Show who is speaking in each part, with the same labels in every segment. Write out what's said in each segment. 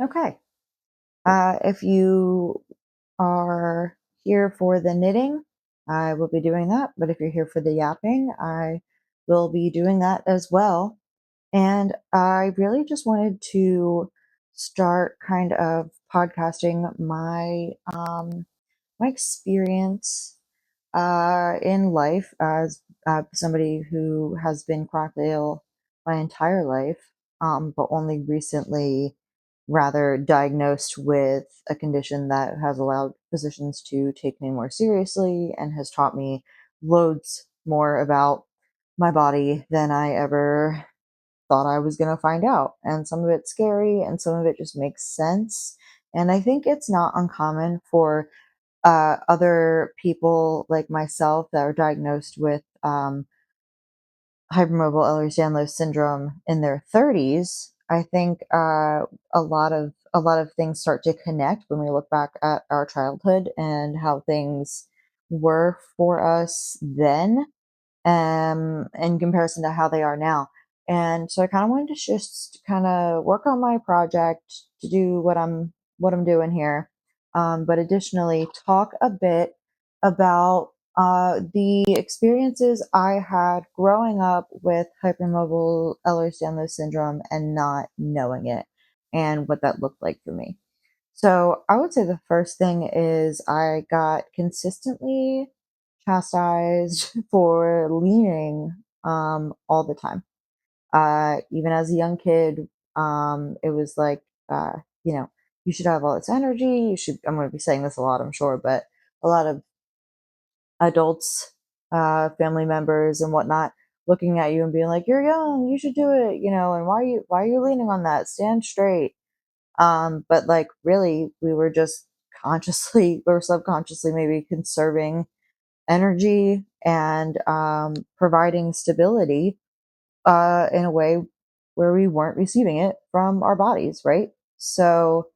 Speaker 1: Okay. If you are here for the knitting, I will be doing that. But if you're here for the yapping, I will be doing that as well. And I really just wanted to start kind of podcasting my experience in life as somebody who has been chronically ill my entire life, but only recently rather diagnosed with a condition that has allowed physicians to take me more seriously and has taught me loads more about my body than I ever thought I was going to find out. And some of it's scary and some of it just makes sense. And I think it's not uncommon for other people like myself that are diagnosed with hypermobile Ehlers-Danlos syndrome in their 30s. I think a lot of things start to connect when we look back at our childhood and how things were for us then, in comparison to how they are now. And so I kind of wanted to just kind of work on my project to do what I'm doing here, but additionally talk a bit about the experiences I had growing up with hypermobile Ehlers-Danlos syndrome and not knowing it, and what that looked like for me. So I would say the first thing is I got consistently chastised for leaning all the time. Even as a young kid, it was like, uh, you know, you should have all this energy. You should, I'm going to be saying this a lot, I'm sure, but a lot of adults, family members and whatnot, looking at you and being like, you're young, you should do it, and why are you leaning on that? Stand straight. But like really, we were just consciously or subconsciously maybe conserving energy and providing stability in a way where we weren't receiving it from our bodies, right? So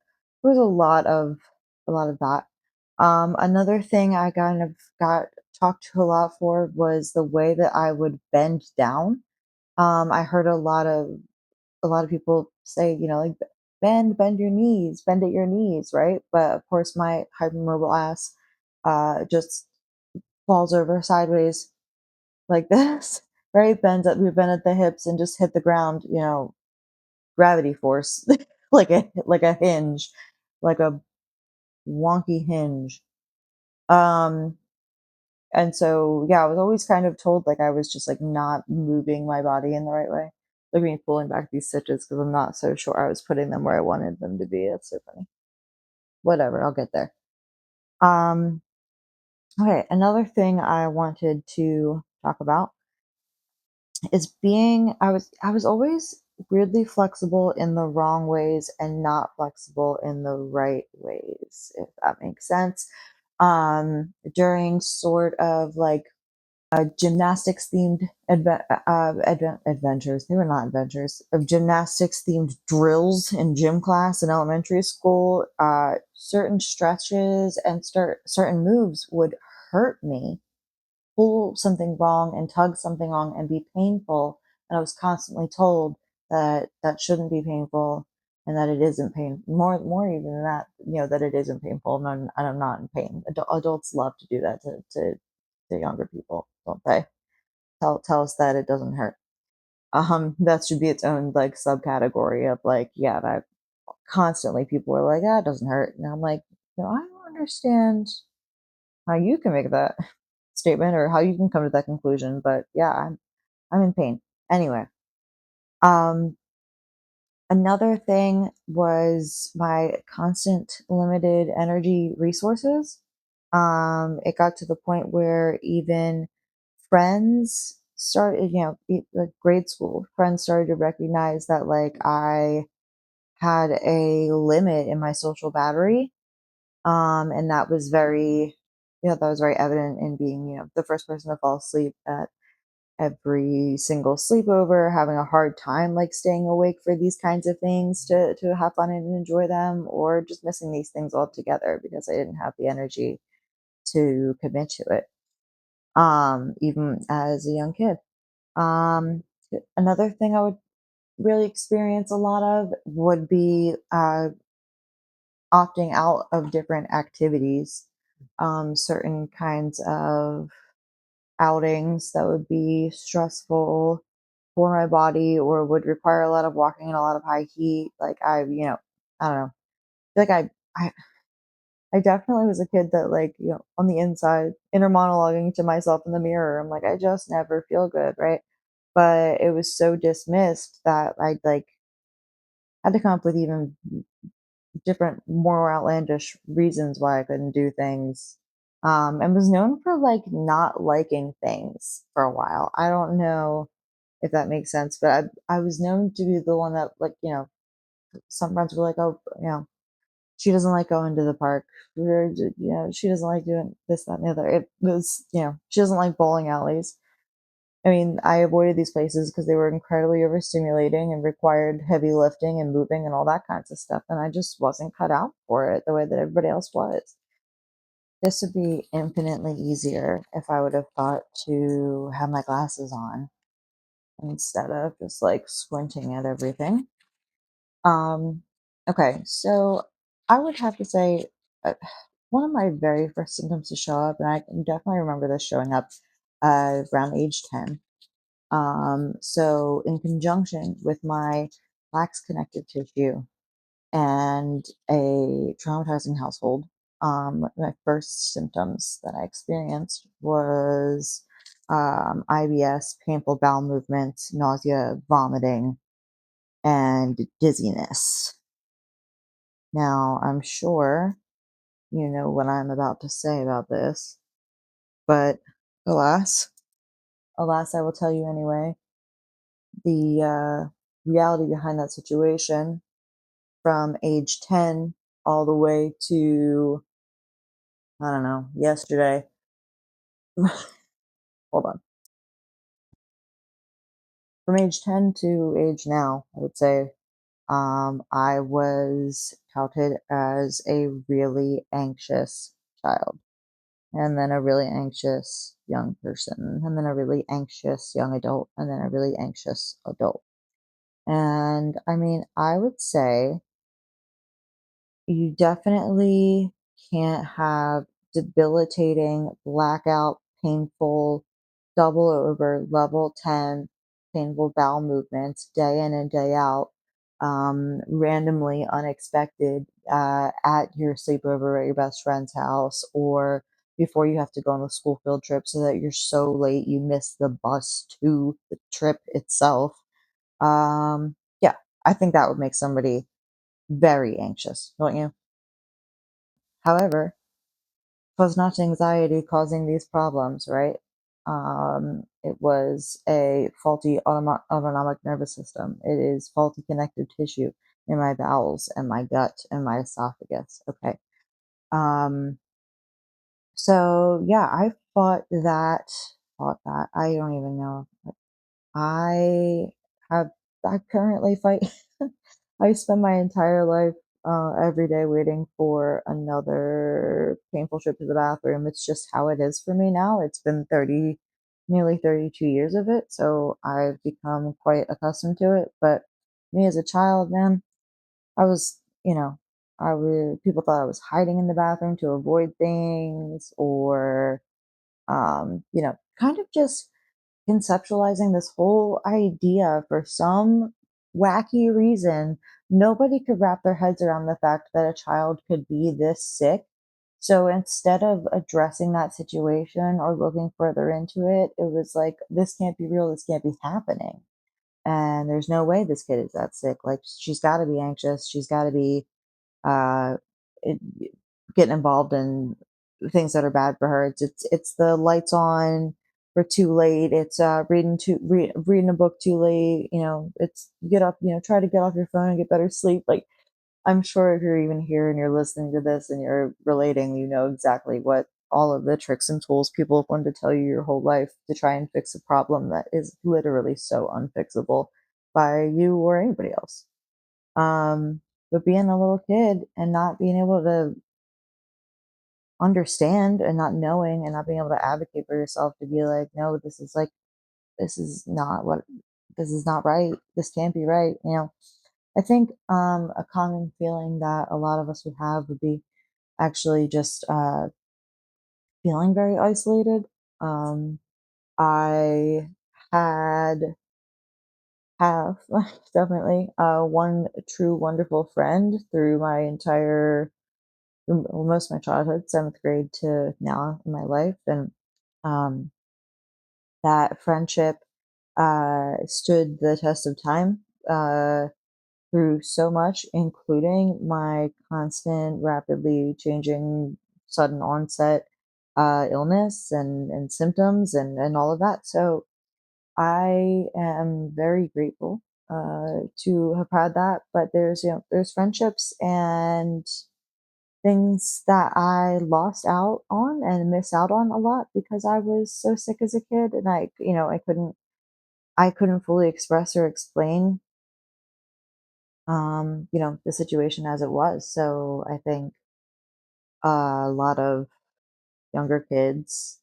Speaker 1: there was a lot of that. Another thing I kind of got talked to a lot for was the way that I would bend down. I heard a lot of people say, like bend your knees, bend at your knees, right? But of course, my hypermobile ass just falls over sideways like this, right? We bend at the hips and just hit the ground, gravity force, like a hinge, like a wonky hinge. Um, and so yeah, I was always kind of told like I was just like not moving my body in the right way. Look at me pulling back these stitches because I'm not so sure I was putting them where I wanted them to be. That's so funny. Whatever, I'll get there. Um, okay, another thing I wanted to talk about is I was always weirdly flexible in the wrong ways and not flexible in the right ways, if that makes sense. During sort of like gymnastics themed adventures. They were not adventures of gymnastics themed drills in gym class in elementary school. Certain stretches and certain moves would hurt me, pull something wrong and tug something wrong and be painful. And I was constantly told that that shouldn't be painful and that it isn't pain. More even than that, that it isn't painful and I'm not in pain. Adults love to do that to younger people, don't they? Tell us that it doesn't hurt. That should be its own like subcategory of like, yeah, that constantly people are like, ah, it doesn't hurt. And I'm like, I don't understand how you can make that statement or how you can come to that conclusion, but yeah, I'm in pain. Anyway, um, another thing was my constant limited energy resources. It got to the point where even friends started, like grade school friends started to recognize that like I had a limit in my social battery. And that was very evident in being, the first person to fall asleep at every single sleepover, having a hard time like staying awake for these kinds of things to have fun and enjoy them, or just missing these things altogether because I didn't have the energy to commit to it. Even as a young kid. Um, Another thing I would really experience a lot of would be opting out of different activities, certain kinds of outings that would be stressful for my body or would require a lot of walking and a lot of high heat. Like I don't know. I feel like I definitely was a kid that like, on the inside, inner monologuing to myself in the mirror. I'm like, I just never feel good, right? But it was so dismissed that I like had to come up with even different, more outlandish reasons why I couldn't do things. And was known for like not liking things for a while. I don't know if that makes sense, but I was known to be the one that like, some friends were like, oh, she doesn't like going to the park. She doesn't like doing this, that, and the other. It was, she doesn't like bowling alleys. I mean, I avoided these places because they were incredibly overstimulating and required heavy lifting and moving and all that kinds of stuff. And I just wasn't cut out for it the way that everybody else was. This would be infinitely easier if I would have thought to have my glasses on instead of just like squinting at everything. Um, okay, so I would have to say uh, one of my very first symptoms to show up, and I can definitely remember this showing up around age 10. So, in conjunction with my lax connective tissue and a traumatizing household, my first symptoms that I experienced was IBS, painful bowel movements, nausea, vomiting, and dizziness. Now, I'm sure you know what I'm about to say about this, but alas, alas, I will tell you anyway. The reality behind that situation from age 10 all the way to, I don't know, yesterday. Hold on. From age 10 to age now, I would say, I was touted as a really anxious child, and then a really anxious young person, and then a really anxious young adult, and then a really anxious adult. And I mean, I would say you definitely can't have debilitating, blackout, painful, double over, level 10 painful bowel movements day in and day out, randomly unexpected at your sleepover at your best friend's house or before you have to go on a school field trip so that you're so late you miss the bus to the trip itself. Yeah, I think that would make somebody very anxious, don't you? However, it was not anxiety causing these problems, right? It was a faulty autonomic nervous system. It is faulty connective tissue in my bowels and my gut and my esophagus. Okay. Um, so yeah, fought that. I don't even know. I have, I currently fight. I spend my entire life every day waiting for another painful trip to the bathroom. It's just how it is for me now. It's been 30, nearly 32 years of it. So I've become quite accustomed to it. But me as a child, man, I was, people thought I was hiding in the bathroom to avoid things or, kind of just conceptualizing this whole idea for some wacky reason. Nobody could wrap their heads around the fact that a child could be this sick. So instead of addressing that situation or looking further into it, it was like, this can't be real, this can't be happening. And there's no way this kid is that sick. Like, she's got to be anxious, she's got to be uh, it, getting involved in things that are bad for her. It's the lights on for too late. It's reading a book too late. It's get up. Try to get off your phone and get better sleep. Like, I'm sure if you're even here and you're listening to this and you're relating, you know exactly what all of the tricks and tools people have wanted to tell you your whole life to try and fix a problem that is literally so unfixable by you or anybody else. Um, but being a little kid and not being able to understand and not knowing and not being able to advocate for yourself to be like, no, this is not what, this is not right. This can't be right. I think a common feeling that a lot of us would have would be actually just feeling very isolated. Um, I had have definitely one true wonderful friend through my entire most of my childhood, seventh grade to now in my life, and um, that friendship stood the test of time. Through so much, including my constant, rapidly changing, sudden onset illness and symptoms and all of that. So I am very grateful to have had that. But there's friendships and things that I lost out on and miss out on a lot because I was so sick as a kid, and I couldn't fully express or explain the situation as it was. So I think a lot of younger kids,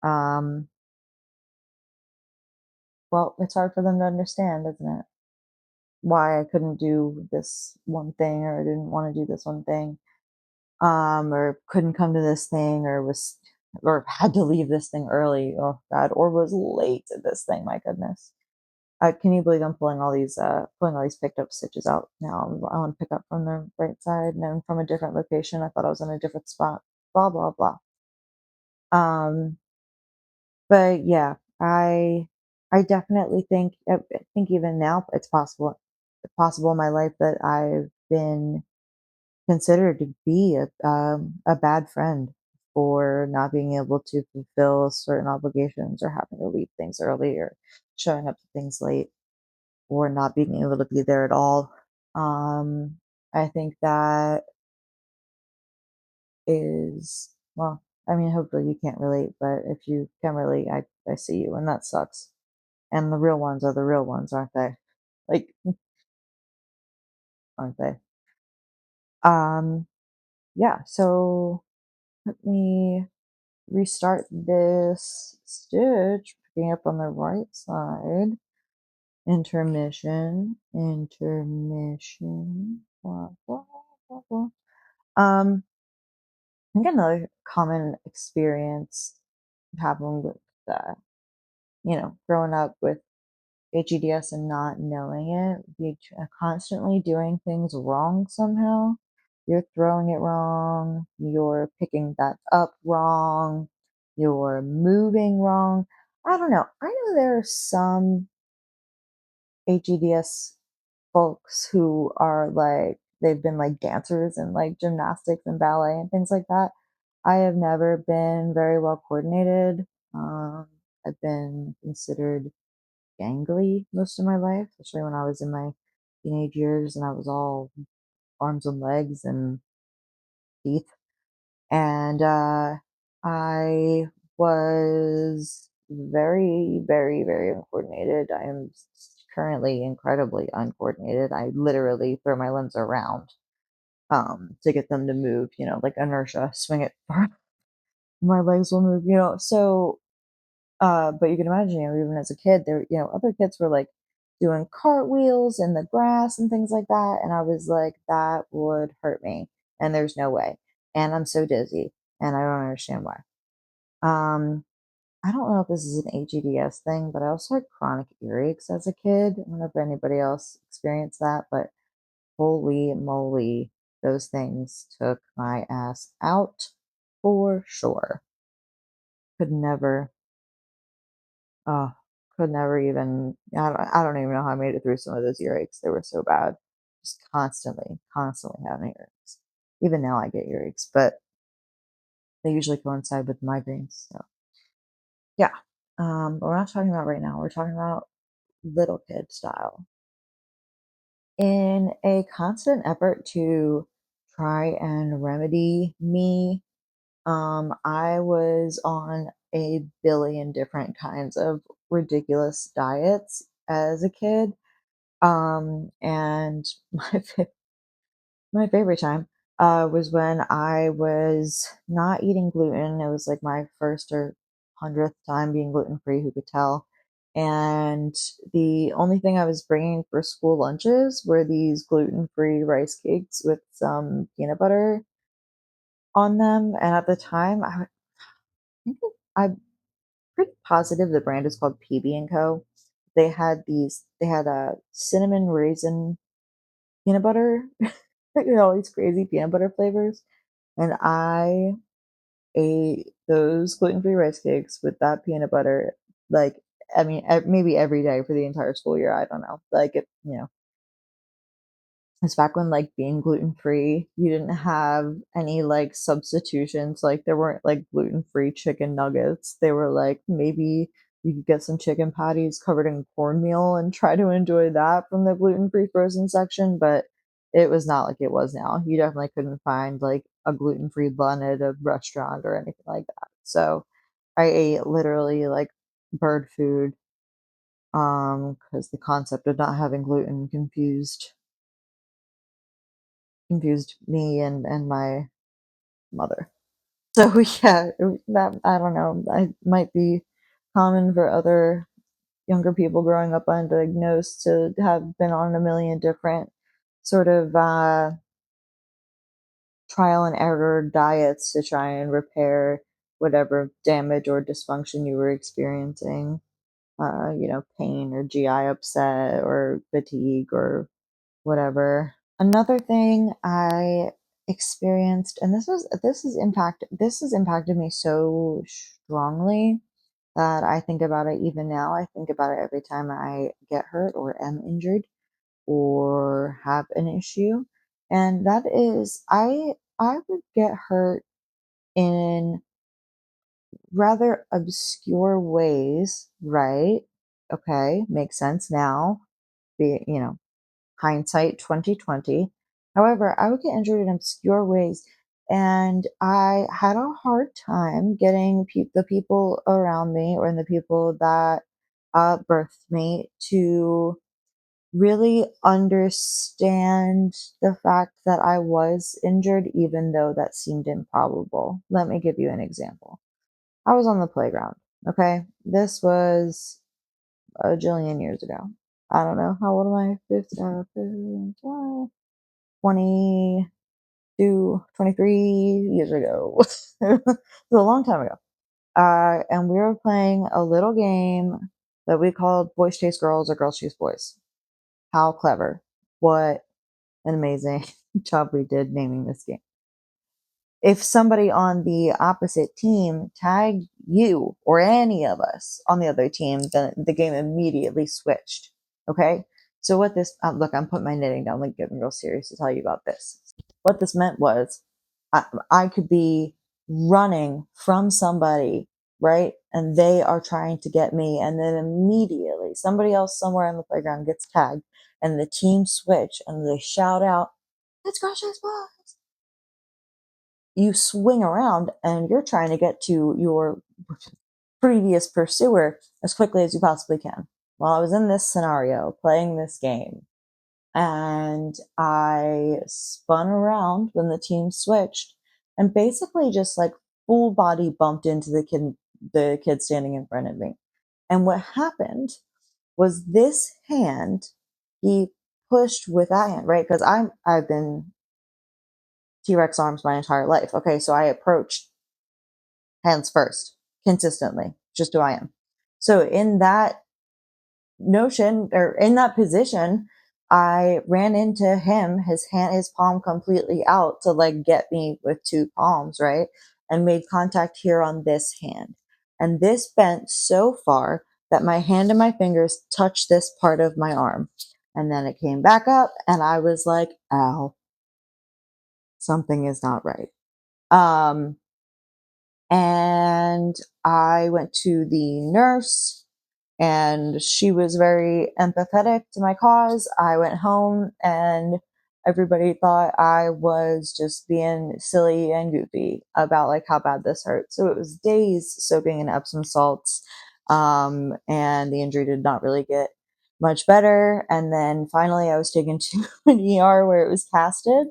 Speaker 1: um, well, it's hard for them to understand, isn't it? Why I couldn't do this one thing or didn't want to do this one thing, or couldn't come to this thing or had to leave this thing early. Oh God, or was late to this thing. My goodness. Can you believe I'm pulling all these picked up stitches out now? I want to pick up from the right side and then from a different location. I thought I was in a different spot. Blah blah blah. Um, but yeah, I definitely think I think even now it's possible in my life that I've been considered to be a bad friend for not being able to fulfill certain obligations or having to leave things early or showing up to things late or not being able to be there at all. Um, I think that is, well, I mean, hopefully you can't relate, but if you can relate, I see you, and that sucks. And the real ones are the real ones, aren't they? Like, aren't they? Um, yeah, so let me restart this stitch, picking up on the right side. Intermission, intermission, blah, blah, blah, blah. Um, I think another common experience happened with, uh, growing up with HEDS and not knowing it, constantly doing things wrong somehow. You're throwing it wrong, you're picking that up wrong, you're moving wrong. I don't know. I know there are some HEDS folks who are like, they've been like dancers and like gymnastics and ballet and things like that. I have never been very well coordinated. Um, I've been considered gangly most of my life, especially when I was in my teenage years and I was all arms and legs and teeth. And I was very, very, very uncoordinated. I am currently incredibly uncoordinated. I literally throw my limbs around to get them to move, like inertia, swing it far, my legs will move, So but you can imagine, even as a kid, other kids were like doing cartwheels in the grass and things like that. And I was like, that would hurt me. And there's no way. And I'm so dizzy and I don't understand why. Um, I don't know if this is an HEDS thing, but I also had chronic earaches as a kid. I don't know if anybody else experienced that, but holy moly, those things took my ass out for sure. Could never Oh, could never even I don't even know how I made it through some of those earaches. They were so bad. Just constantly, constantly having earaches. Even now I get earaches, but they usually coincide with migraines. So yeah. But we're not talking about right now. We're talking about little kid style. In a constant effort to try and remedy me, I was on a billion different kinds of ridiculous diets as a kid. And my favorite time was when I was not eating gluten. It was like my first or 100th time being gluten free. Who could tell? And the only thing I was bringing for school lunches were these gluten-free rice cakes with some peanut butter on them. And at the time, think I'm pretty positive the brand is called PB&Co. They had a cinnamon raisin peanut butter, all these crazy peanut butter flavors. And I ate those gluten-free rice cakes with that peanut butter, like, I mean, maybe every day for the entire school year. I don't know. Like, it's back when, like, being gluten-free, you didn't have any, like, substitutions, like, there weren't, like, gluten-free chicken nuggets. They were, like, maybe you could get some chicken patties covered in cornmeal and try to enjoy that from the gluten-free frozen section, but it was not like it was now. You definitely couldn't find, like, a gluten-free bun at a restaurant or anything like that. So, I ate literally, like, bird food, because the concept of not having gluten confused me and my mother. So yeah, that I don't know. I might be common for other younger people growing up undiagnosed to have been on a million different sort of trial and error diets to try and repair whatever damage or dysfunction you were experiencing. Pain or GI upset or fatigue or whatever. Another thing I experienced, and this has impacted me so strongly that I think about it even now. I think about it every time I get hurt or am injured or have an issue. And that is I would get hurt in rather obscure ways, right? Okay, makes sense now. Be hindsight 2020. However, I would get injured in obscure ways, and I had a hard time getting the people around me or the people that birthed me to really understand the fact that I was injured, even though that seemed improbable. Let me give you an example. I was on the playground. Okay, this was a jillion years ago. I don't know. How old am I? 22, 23 years ago. It was a long time ago. And we were playing a little game that we called Boys Chase Girls or Girls Chase Boys. How clever. What an amazing job we did naming this game. If somebody on the opposite team tagged you or any of us on the other team, then the game immediately switched. Okay. So what this look, I'm putting my knitting down, like getting real serious to tell you about this. What this meant was I could be running from somebody, right? And they are trying to get me. And then immediately somebody else somewhere on the playground gets tagged and the team switch and they shout out, "It's Crushes Boys." You swing around and you're trying to get to your previous pursuer as quickly as you possibly can. Well, I was in this scenario playing this game and I spun around when the team switched and basically just like full body bumped into the kid standing in front of me. And what happened was this hand, he pushed with that hand, right? Because I've been T-Rex arms my entire life. Okay, so I approached hands first consistently, just who I am. So in that notion or in that position, I ran into him, his palm completely out to like get me with two palms, right? And made contact here on this hand. And this bent so far that my hand and my fingers touched this part of my arm. And then it came back up and I was like, ow, something is not right. Um, and I went to the nurse and she was very empathetic to my cause. I went home and everybody thought I was just being silly and goofy about like how bad this hurt. So it was days soaking in Epsom salts. And the injury did not really get much better. And then finally I was taken to an ER where it was casted.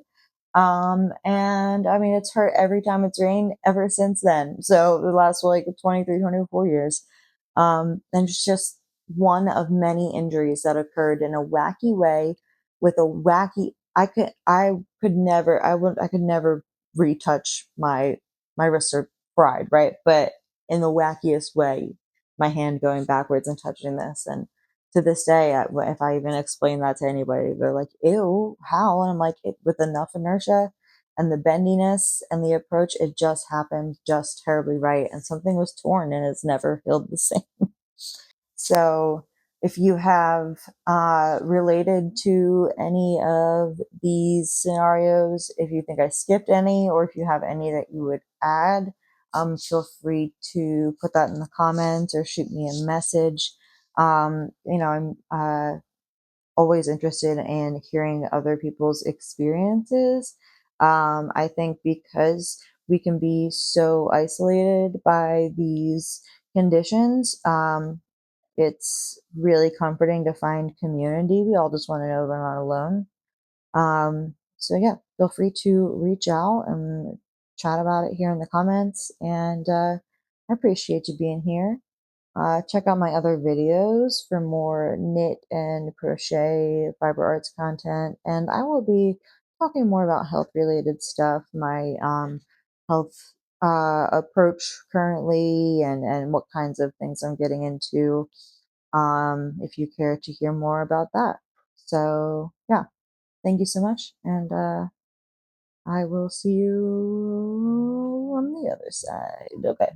Speaker 1: And I mean, it's hurt every time it's rained ever since then. So the last like 23, 24 years. And it's just one of many injuries that occurred in a wacky way with a wacky I could never retouch my wrist or fried, right? But in the wackiest way, my hand going backwards and touching this. And to this day, if I even explain that to anybody, they're like, ew, how? And I'm like, with enough inertia and the bendiness and the approach, it just happened just terribly right. And something was torn and it's never healed the same. So if you have related to any of these scenarios, if you think I skipped any, or if you have any that you would add, feel free to put that in the comments or shoot me a message. I'm always interested in hearing other people's experiences. I think because we can be so isolated by these conditions, it's really comforting to find community. We all just want to know we're not alone. So yeah, feel free to reach out and chat about it here in the comments. And I appreciate you being here. Check out my other videos for more knit and crochet fiber arts content. And I will be talking more about health related stuff, my health approach currently, and what kinds of things I'm getting into, if you care to hear more about that. So, yeah, thank you so much. And I will see you on the other side. Okay.